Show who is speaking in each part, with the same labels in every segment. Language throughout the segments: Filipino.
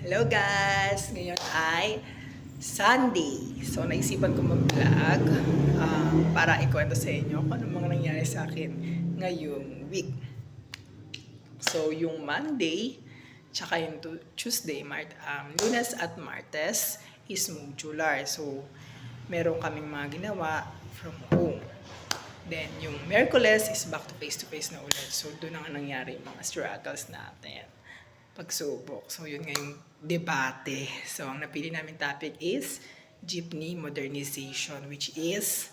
Speaker 1: Hello guys! Ngayon ay Sunday. So naisipan ko mag-vlog para ikwento sa inyo kung ano mga nangyari sa akin ngayong week. So yung Monday, tsaka yung Tuesday, Lunes at Martes is modular. So meron kaming mga ginawa from home. Then yung Miyerkules is back to face na ulit. So doon ang nangyari yung mga struggles natin. Pagsubok. So, yun nga yung debate. So, ang napili namin topic is jeepney modernization, which is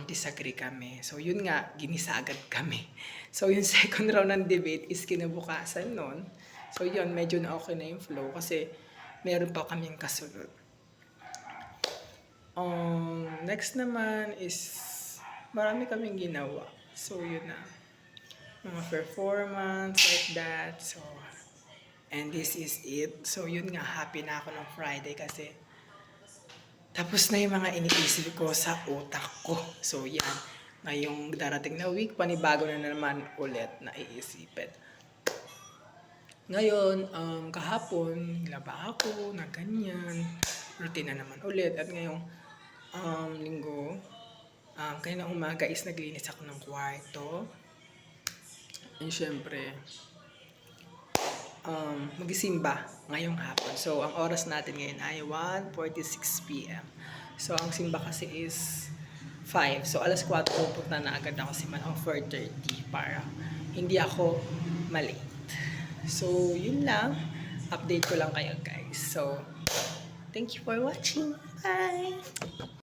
Speaker 1: disagree kami. So, yun nga, ginisa agad kami. So, yung second round ng debate is kinabukasan nun. So, yun, medyo na okay na yung flow kasi meron pa kaming kasunod. Next naman is marami kaming ginawa. So, yun na. Mga performance like that. So, and this is it. So, yun nga, happy na ako ng Friday kasi tapos na yung mga iniisip ko sa utak ko. So, yan. Ngayong darating na week, panibago na naman ulit na iisipin. Ngayon, kahapon, laba ako na ganyan. Routine na naman ulit. At ngayong linggo, kaninang umaga is naglinis ako ng kwarto. And syempre, magisimba ngayong hapon. So, ang oras natin ngayon ay 1:46 p.m. So, ang simba kasi is 5. So, alas 4 pupunta na agad ako si Manong 4:30 para hindi ako malate. So, yun lang. Update ko lang kayo guys. So, thank you for watching. Bye!